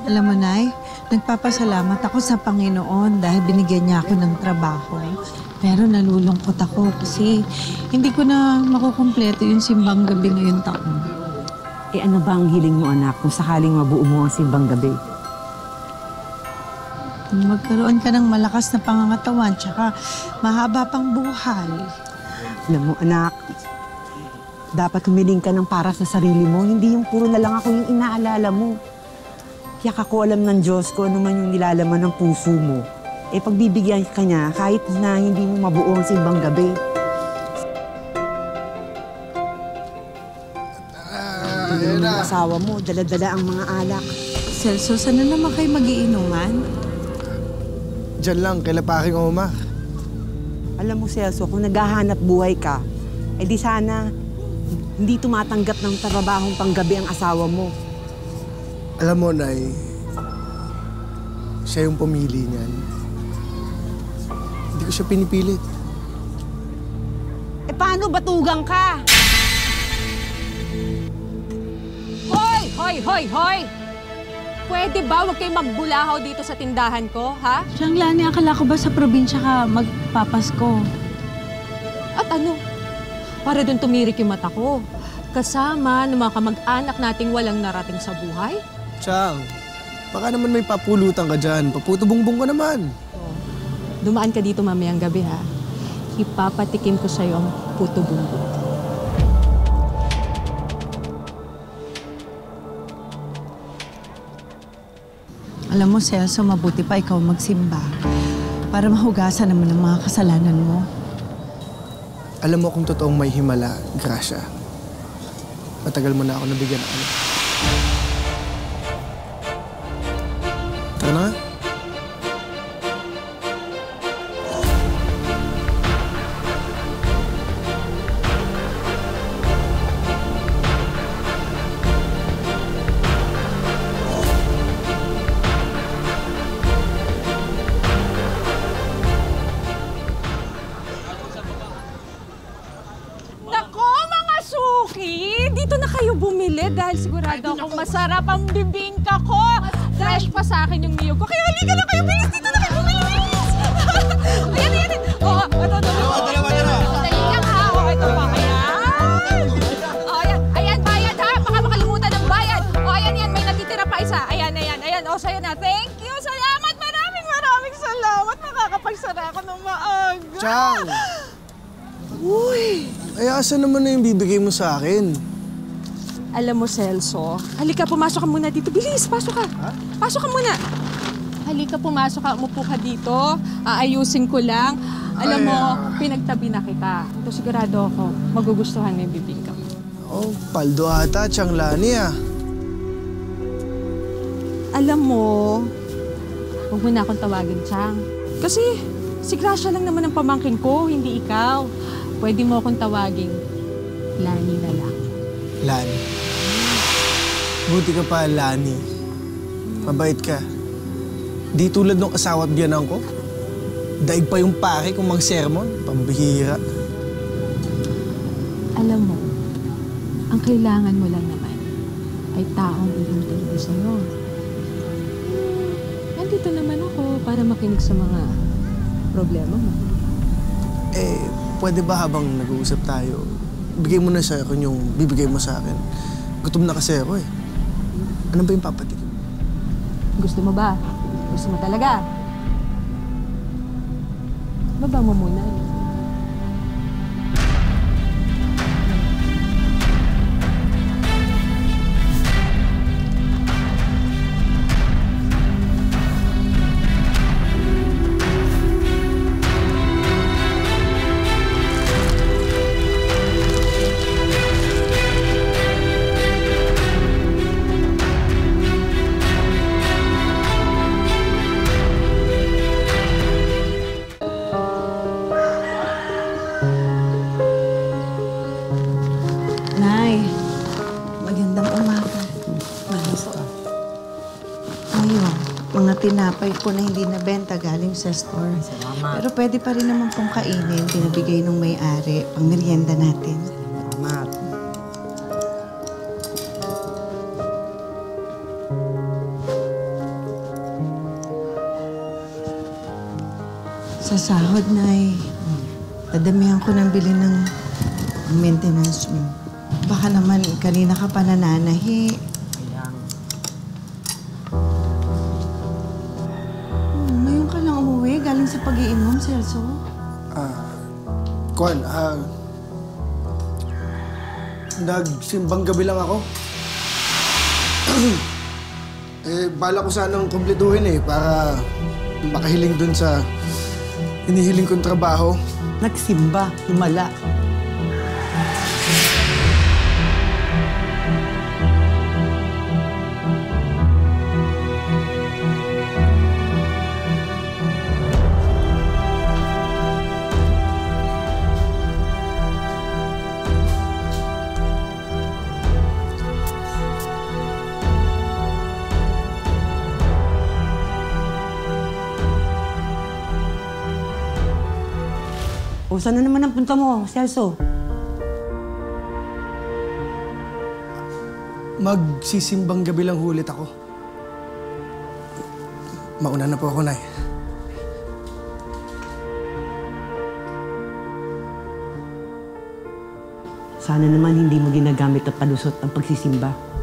Alam mo, Nay, nagpapasalamat ako sa Panginoon dahil binigyan niya ako ng trabaho. Pero nalulungkot ako kasi hindi ko na makukumpleto yung simbang gabi ngayong taon. Eh ano ba ang hiling mo, anak, kung sakaling mabuo mo ang simbang gabi? Magkaroon ka ng malakas na pangangatawan tsaka mahaba pang buhay. Alam mo, anak, dapat humiling ka ng para sa sarili mo. Hindi yung puro na lang ako yung inaalala mo. Kaya ako alam ng Diyos ko ano man yung nilalaman ng puso mo. Eh pagbibigyan ka niya kahit na hindi mo mabuo ang simbang gabi. Tingnan mo ang asawa mo, dala-dala ang mga alak. Celso, sana naman kayo mag-iinuman? Diyan lang, kaila paking Omar. Alam mo, Celso, kung naghahanap buhay ka, eh di sana hindi tumatanggap ng trabahong panggabi ang asawa mo. Alam mo, Nay, siya yung pumili niyan. Hindi ko siya pinipilit. Eh paano batugang ka? Hoy! Hoy! Hoy! Hoy! Pwede ba huwag kayong magbulahaw dito sa tindahan ko, ha? Siyang Lani, akala ko ba sa probinsya ka magpapasko? At ano? Para doon tumirik yung mata ko. Kasama ng mga kamag-anak nating walang narating sa buhay. Chang, baka naman may papulutan ka dyan. Paputubongbong ka naman. Dumaan ka dito mamayang gabi, ha? Ipapatikim ko sa'yo ang puto bumbong. Alam mo, Celso, mabuti pa ikaw magsimba para mahugasan naman ang mga kasalanan mo. Alam mo kung totoong may himala, Gracia. Matagal mo na ako nabigyan ng ano. Tara na nga. Dito na kayo bumili dahil sigurado akong masarap ang bibingka ko. Fresh pa sa akin yung niyog ko. Kaya halika na kayo, bilis! Dito na kayo bumili, bilis! Ayan, ayan! Oo, ito. Dalawa. Dali lang ha. Oo, ito pa. Ayan! O, ayan, bayad ha. Baka makalimutan ng bayad. O, ayan, may natitira pa isa. Ayan. O, sa'yo na. Thank you! Salamat! Maraming salamat. Nakakapagsara ako ng maaga. Chang! Uy! Ay, asa naman na yung bibigay mo sa akin? Alam mo, Celso, halika, pumasok ka muna dito. Bilis, pasok ka. Ha? Pasok ka muna. Halika, pumasok ka, umupo ka dito. Aayusin ko lang. Alam mo, pinagtabi na kita. Ito sigurado ako, magugustuhan mo yung bibingka mo. Oh, paldo ata, Chang Lani ah. Alam mo, huwag mo na akong tawagin, Chang. Kasi si Gracia lang naman ang pamangkin ko, hindi ikaw. Pwede mo akong tawagin, Lani na lang. Lani. Buti ka pa, Lani. Mabait ka. Di tulad ng asawa at biyanan ko. Daig pa yung pare kung mag-sermon. Pambihira. Alam mo, ang kailangan mo lang naman ay taong ihintindi sa'yo. Nandito naman ako para makinig sa mga problema mo. Eh, pwede ba habang nag-uusap tayo, bigay mo na sa akin yung bibigay mo sa akin. Gutom na kasi ako eh. Ano ba yung papatikin? Gusto mo ba? Gusto mo talaga? Baba mo muna. Nay, magandang umaga. Ayun, mga tinapay ko na hindi nabenta galing sa store. Salamat. Pero pwede pa rin naman pong kainin. Pinabigay nung may-ari. Pang merienda natin. Salamat. Sa sahod, Nay. Dadamihan ko ng bili ng maintenance mo. Baka naman kanina ka pa nananahi. Ngayon ka lang umuwi galing sa pag-iinom, Celso. Kwan, nagsimbang gabi lang ako. Bala ko sanang kumpletuhin para makahiling dun sa inihiling kong trabaho. Nagsimba, himala. O, saan na naman ang punta mo, Celso? Magsisimbang gabi lang ulit ako. Mauna na po ako, Nay. Sana naman hindi mo ginagamit at palusot ang pagsisimba.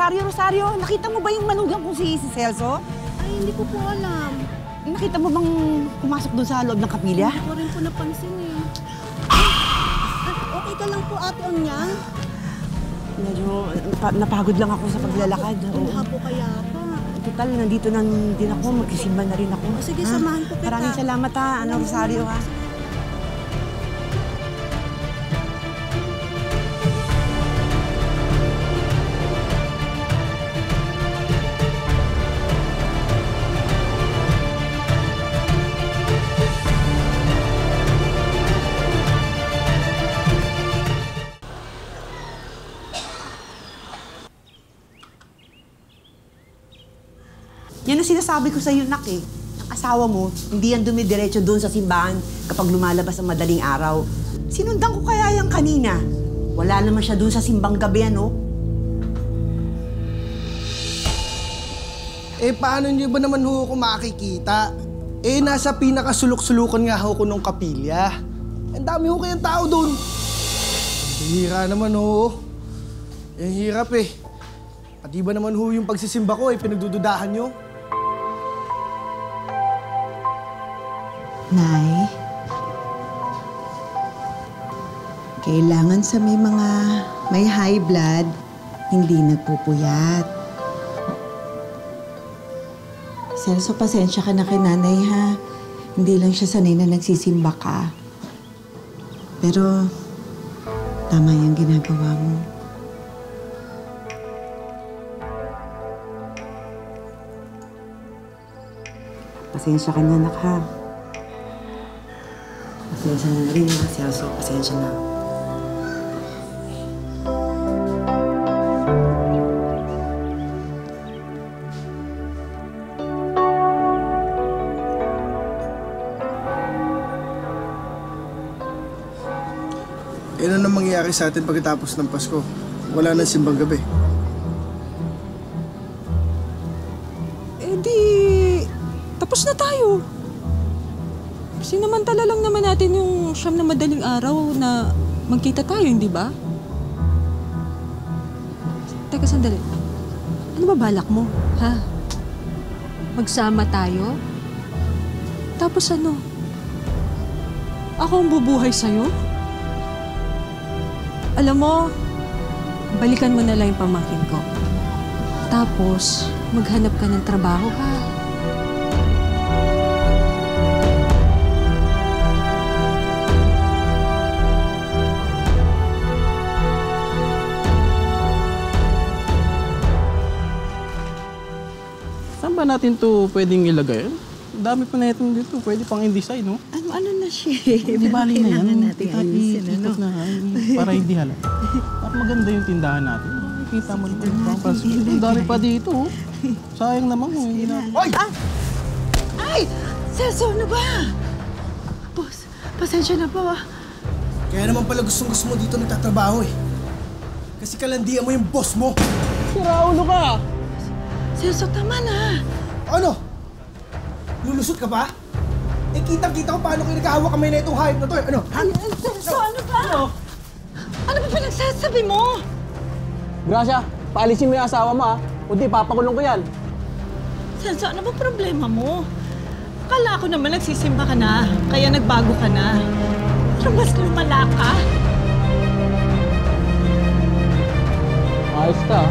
Rosario, nakita mo ba yung manugang kong si Celso? Ay, hindi ko po alam. Nakita mo bang pumasok doon sa loob ng kapilya? Hindi ko rin po napansin eh. Okay ka lang po, Ate Onyang? Medyo napagod lang ako sa paglalakad. Tulha po kaya pa. Total, nandito na din ako. Magsisimba na rin ako. Sige, samahan po kita. Maraming salamat Rosario ha. Yan ang sinasabi ko sa'yo, Nak eh. Ang asawa mo, hindi yan dumidiretso doon sa simbahan kapag lumalabas ang madaling araw. Sinundan ko kaya yan kanina. Wala naman siya doon sa simbang gabi, ano? Paano niyo ba naman ho ako makikita? Nasa pinakasulok-sulukan nga ho ko nung kapilya. Ang dami ho kayang tao doon. Hira naman ho. Ang hirap eh. Pati ba naman ho yung pagsisimba ko pinagdududahan niyo? Nay, kailangan sa may high blood, hindi nagpupuyat. Celso, pasensya ka na kay nanay ha. Hindi lang siya sanay na nagsisimba ka. Pero, tama yung ginagawa mo. Pasensya ka na, Nak, ha? Pasensya na rin, ha, Celso. Pasensya na. Ano nang mangyayari sa atin pagkatapos ng Pasko? Wala nang simbang gabi. Tapos na tayo. Sinamantala lang naman natin yung siyam na madaling araw na magkita tayo, hindi ba? Teka, sandali. Ano ba balak mo, ha? Magsama tayo? Tapos ano? Ako ang bubuhay sa'yo? Alam mo, balikan mo na lang yung pamangkin ko. Tapos, maghanap ka ng trabaho, ha? natin to pwedeng ilagay. Ang dami pa na itong dito. Pwede pang in-design, no? Ano na siya? Hindi bali na yan. Kailangan natin Kita ayusin, ano? ikot na para hindi halata. At maganda yung tindahan natin. Kita mo naman. Ang dami pa dito. Oh. Sayang naman kung hindi natin. Hoy! Ay! Celso, ano ba? Boss, pasensya na po. Kaya naman pala gustong-gusto mo dito nagtatrabaho eh. Kasi kalandian mo yung boss mo. Siraulo ka! Celso, tama na. Ano? Lulusot ka ba? Eh, kitang-kita ko paano kayo nagkahawak kamay na itong hayop na to. Ano? Ha? Celso, ano ba? Ano ba pinagsasabi mo? Gracia, paalisin mo yung asawa mo, ha? Kundi papakulong ko yan. Celso, ano ba problema mo? Akala ko naman nagsisimba ka na, kaya nagbago ka na. Pero mas lumala ka. Ayos ka,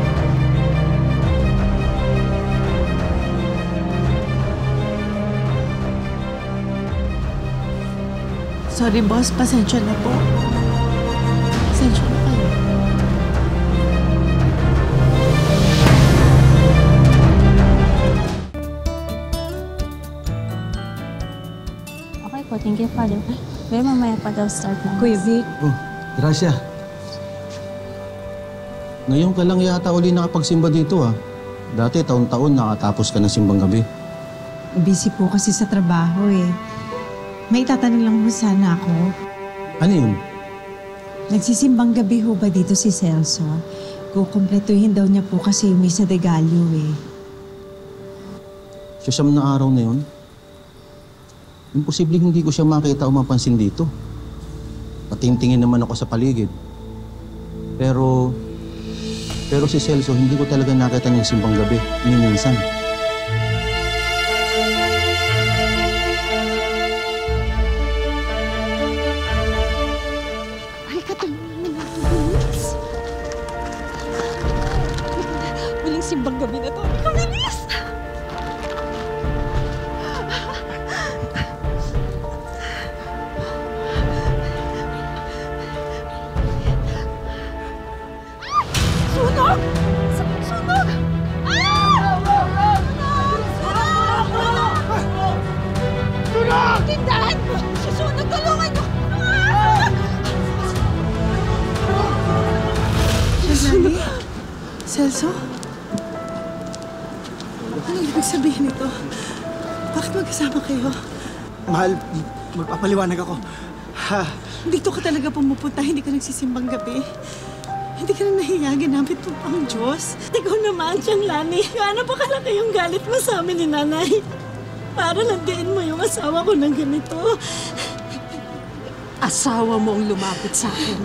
Sorry, boss. Pasensya na po. Pasensya na kayo. Okay po, thank you, Father. Pero mamaya pa daw start na. Kuya Vic, Oh, Gracia. Ngayon ka lang yata uli nakapagsimba dito ah. Dati taon-taon nakatapos ka ng simbang gabi. busy po kasi sa trabaho eh. May tatanong lang mo sana ako. Ano yun? Nagsisimbang gabi ho ba dito si Celso? Kukumpletuhin daw niya po kasi yung Misa de Gallo eh. Sa siyam na araw na yun, imposibleng hindi ko siya makita o mapansin dito. Patingtingin naman ako sa paligid. Pero si Celso, hindi ko talaga nakita niyang simbang gabi, ni minsan. Ay, katulungan mo na bilis. Walang simbang gabi na to. Ikaw, bilis! Sunog! Sunog! Sunog! Tindahan mo! Susunog! Tulungan mo! Lali? Celso? Ano ibig sabihin nito? Bakit magkasama kayo? Mahal, magpapaliwanag ako. Ha? Dito ka talaga pumupunta, hindi ka nagsisimbang gabi. Hindi ka na nahiya, ginamit mo pang Diyos. Ikaw naman, siyang Lani. Gaano pa kalaki yung galit mo sa amin ni Nanay? Para landiin mo yung asawa ko ng ganito. Asawa mo ang lumapit sa akin.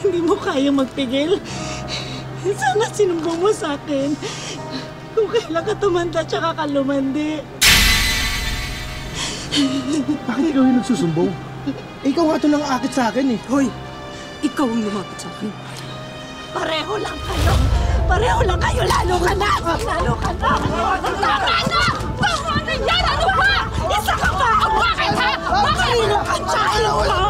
Hindi mo kaya magpigil. Sana sinumbong mo sa akin. Kung kailan ka tumanda tsaka ka lumandi. Bakit ikaw yung nagsusumbong? Ikaw nga ito nang akit sa akin eh. Hoy! Ikaw ang lumapit sa akin. Pareho lang kayo. Pareho lang kayo. Lalo ka na. Lalo ka na. Tama na! Tama na yan! Ano ba? Isa ka ba? Bakit ha? Bakit? Ang tsaka ka!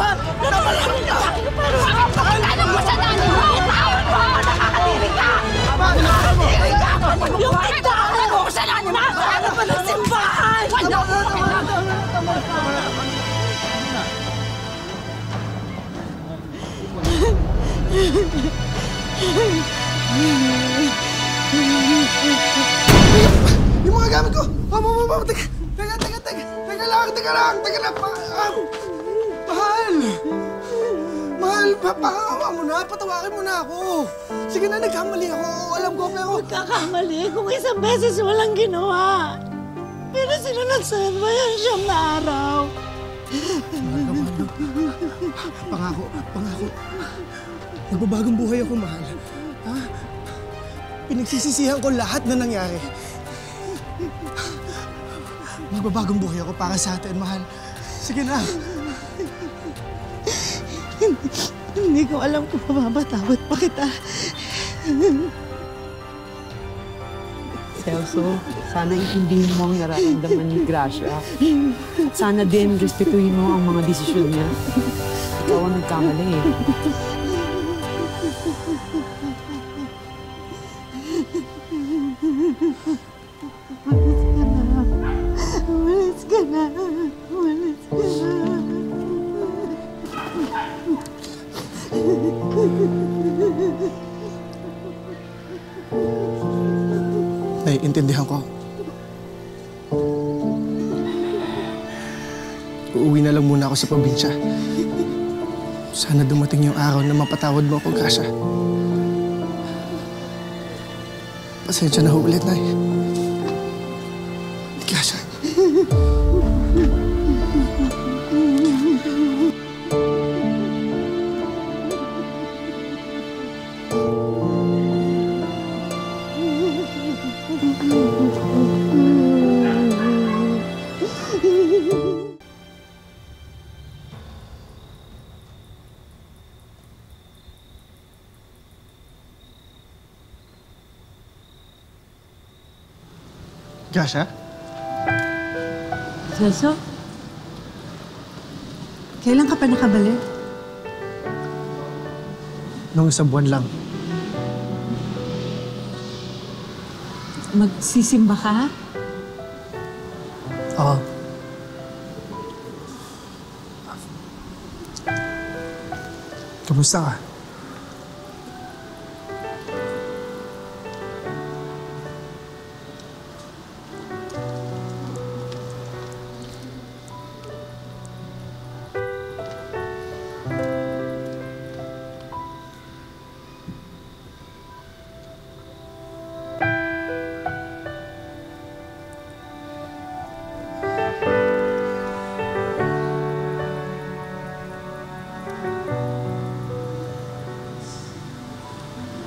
Pakalanan mo sa nanay mo! Tawad mo! Nakakadiri ka! Nakakadiri ka! Yung tindahan mo sa nanay mo! Ano ba ng simbahan? Yung mga gamit ko! Teka lang! Mahal! Mahal, papahawa mo na, patawakin mo na ako. Sige na, nagkamali ako. Alam ko, pero... Nagkakamali kung isang beses walang ginawa. Pero sinunod sa mo yan siyang na araw. Pangako. Nagbabagong buhay ako, mahal. Ha? Pinagsisisihan ko lahat na nangyari. Magbabagong buhay ako para sa atin, mahal. Sige na. Hindi ko alam kung mapapatawad pa kita. Celso, sana intindihin mo ang nararamdaman ni Gracia. At sana din respetuhin mo ang mga desisyon niya. Ikaw ang nagkamali eh. uuwi na lang muna ako sa probinsya. Sana dumating yung araw na mapatawad mo ako, Gracia. Pasensya na ho ulit, Nay. Gracia. Gracia? Celso? Kailan ka pa nakabalik? Nung isang buwan lang. Magsisimba ka? Oo. Kamusta ka?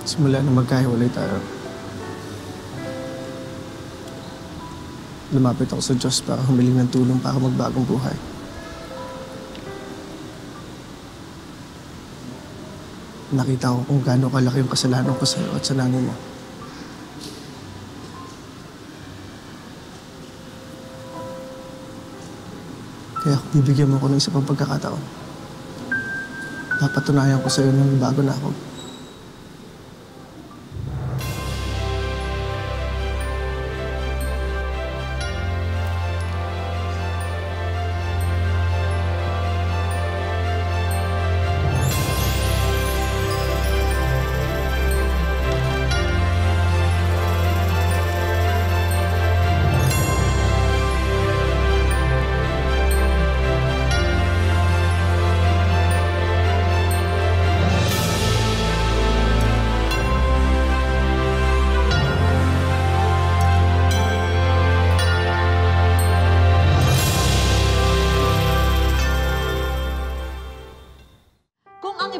Simula na magkahiwalay tayo, lumapit ako sa Diyos para humiling ng tulong para magbagong buhay. Nakita ko kung gaano kalaki yung kasalanan ko sa'yo at sa nanay mo. Kaya kung bibigyan mo ko ng isa pang pagkakataon, papatunayan ko sa'yo na bago na ako.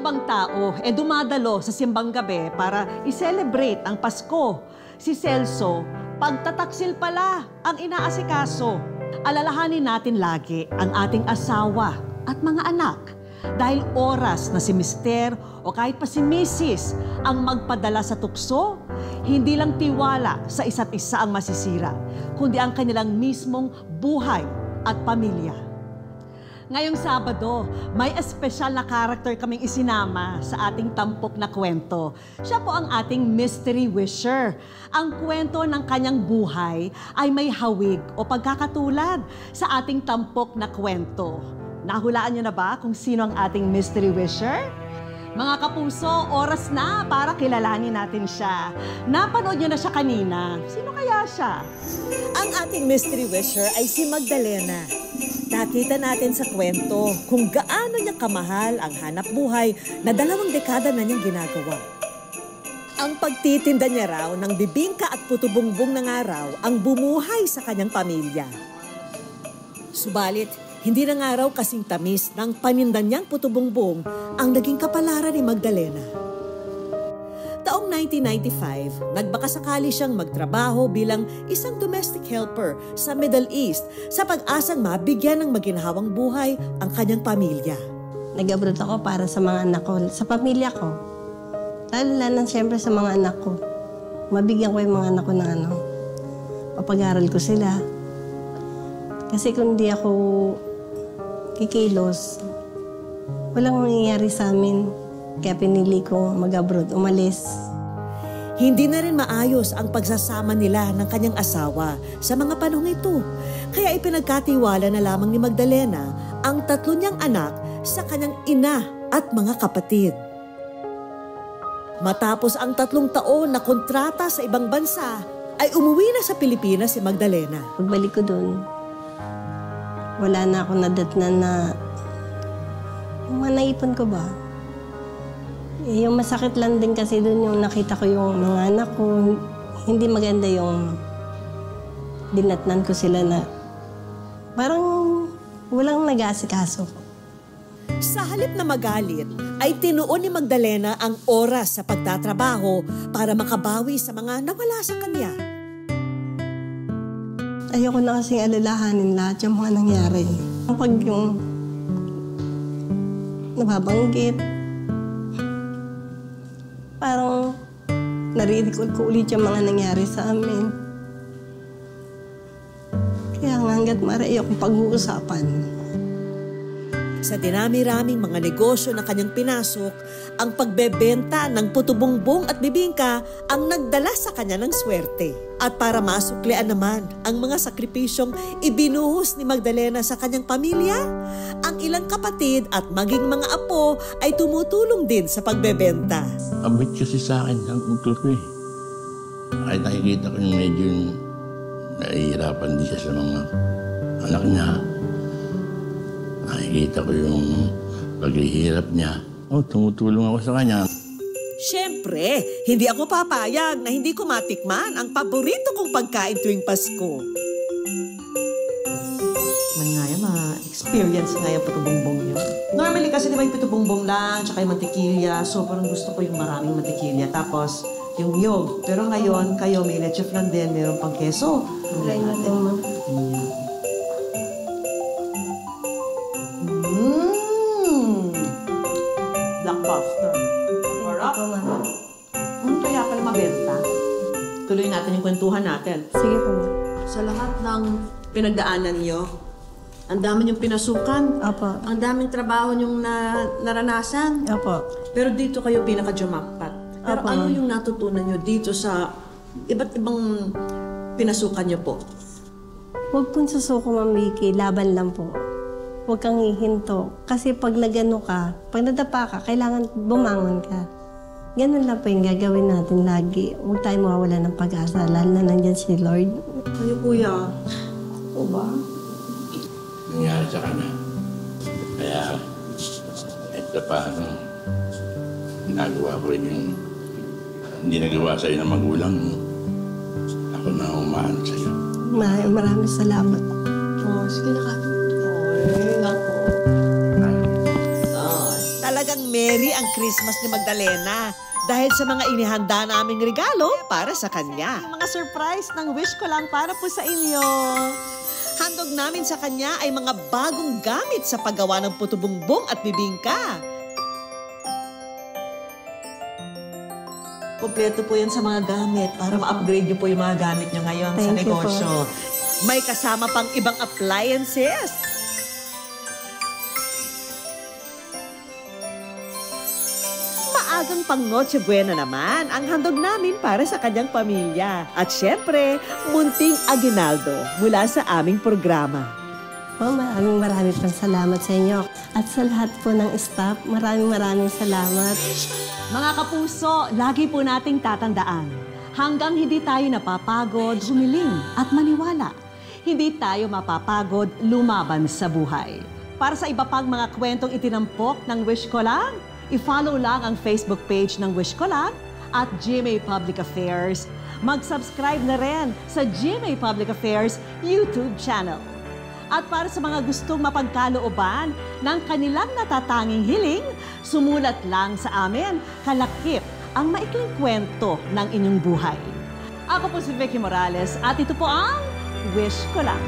Ibang tao dumadalo sa simbang gabi para i-celebrate ang Pasko. Si Celso, pagtataksil pala ang inaasikaso. Alalahanin natin lagi ang ating asawa at mga anak dahil oras na si Mister o kahit pa si Mrs. ang magpadala sa tukso, hindi lang tiwala sa isa't isa ang masisira, kundi ang kanilang mismong buhay at pamilya. Ngayong Sabado, may espesyal na karakter kaming isinama sa ating tampok na kwento. Siya po ang ating mystery wisher. Ang kwento ng kanyang buhay ay may hawig o pagkakatulad sa ating tampok na kwento. Nahulaan niyo na ba kung sino ang ating mystery wisher? Mga kapuso, oras na para kilalanin natin siya. Napanood niyo na siya kanina. Sino kaya siya? Ang ating mystery wisher ay si Magdalena. Nakita natin sa kwento kung gaano niya kamahal ang hanap buhay na 2 dekada na niyang ginagawa. Ang pagtitinda niya raw ng bibingka at puto-bungbong ng araw ang bumuhay sa kanyang pamilya. Subalit, hindi na nga raw kasing tamis ng paninda niyang puto-bungbong ang naging kapalaran ni Magdalena. Taong 1995, nagbakasakali siyang magtrabaho bilang isang domestic helper sa Middle East sa pag-asang mabigyan ng maginhawang buhay ang kanyang pamilya. Nag-abroad ako para sa mga anak ko, sa pamilya ko. Lalo siyempre sa mga anak ko. Mabigyan ko yung mga anak ko ng papag-aral ko sila. Kasi kung di ako kikilos, walang mangyayari sa amin. Kaya pinili ko mag-abroad, umalis. Hindi na rin maayos ang pagsasama nila ng kanyang asawa sa mga panahong ito. Kaya ipinagkatiwala na lamang ni Magdalena ang 3 niyang anak sa kanyang ina at mga kapatid. Matapos ang 3 taon na kontrata sa ibang bansa, ay umuwi na sa Pilipinas si Magdalena. Pagbalik ko doon, wala na ako nadatnan na yung mga naipon ko ba. Eh, yung masakit lang din kasi doon yung nakita ko yung mga anak ko. Hindi maganda yung dinatnan ko sila na parang walang nag-aasikaso. Sa halip na magalit, ay tinuon ni Magdalena ang oras sa pagtatrabaho para makabawi sa mga nawala sa kanya. Ayoko na kasing alalahanin lahat yung mga nangyari. Kapag yung nababanggit, parang nare-recall ko ulit yung mga nangyari sa amin. Kaya nga hanggat maaari ayokong pag-uusapan. Sa dinami-raming mga negosyo na kanyang pinasok, ang pagbebenta ng puto-bongbong at bibingka ang nagdala sa kanya ng swerte. At para masuklian naman ang mga sakripisyong ibinuhos ni Magdalena sa kanyang pamilya, ang ilang kapatid at maging mga apo ay tumutulong din sa pagbebenta. Abit kasi sa akin ang uncle ko eh. Kahit nakikita ko yung medyo nahihirapan din siya sa mga anak niya. Nakikita ko yung paghihirap niya. Tumutulong ako sa kanya. Siyempre, hindi ako papayag na hindi ko matikman ang paborito kong pagkain tuwing Pasko. Man nga yan, ma-experience nga yung puto-bongbong yun. Normally kasi di ba yung puto-bongbong lang, tsaka yung mantikilya. So parang gusto ko yung maraming mantikilya. Tapos yung yog. Pero ngayon, kayo may leche flan din, meron pang keso. Try natin, ma'am. Blockbuster. Sarap. Kaya pala mabenta. Tuloy natin yung kwentuhan natin. Sige po, ma'am. Sa lahat ng pinagdaanan nyo, ang dami niyong pinasukan. Opo. Ang daming trabaho niyong naranasan. Opo. Pero dito kayo pinaka-jumakpat. Pero Opo, ano ma'am. yung natutunan niyo dito sa iba't ibang pinasukan niyo po? Huwag pong susuko, Ma'am Vicky. Laban lang po. Huwag kang hihinto. Kasi pag nagano ka, pag nadapa ka, kailangan bumangon ka. Ganun lang po yung gagawin natin lagi. Huwag tayo mawawala ng pag-asa, lalo na nandyan si Lord. Kayo, kuya. O ba? Nangyari sa kanya. Kaya, ito pa, ginagawa ko rin yung hindi nagawa sa'yo ng magulang mo. Ako na umahan sa'yo. Maraming salamat. Oh, sige na ka. Ay, naku. Talagang merry ang Christmas ni Magdalena dahil sa mga inihanda naming regalo para sa kanya. Mga surprise ng wish ko lang para po sa inyo. Handog namin sa kanya ay mga bagong gamit sa paggawa ng puto-bongbong at bibingka. Kompleto po yan sa mga gamit para ma-upgrade niyo po yung mga gamit niyo ngayon sa Thank you po. negosyo. May kasama pang ibang appliances. Maagang pang Noche Buena naman ang handog namin para sa kanyang pamilya. At syempre, munting aguinaldo mula sa aming programa. Po, maraming pang salamat sa inyo. At sa lahat po ng staff, maraming salamat. Mga kapuso, lagi po nating tatandaan, hanggang hindi tayo napapagod, humiling at maniwala, hindi tayo mapapagod lumaban sa buhay. Para sa iba pang mga kwentong itinampok ng Wish Ko Lang, i-follow lang ang Facebook page ng Wish Ko Lang at GMA Public Affairs. Mag-subscribe na rin sa GMA Public Affairs YouTube channel. At para sa mga gustong mapagkalooban ng kanilang natatanging hiling, sumulat lang sa amin, kalakip ang maikling kwento ng inyong buhay. Ako po si Vicky Morales at ito po ang Wish Ko Lang.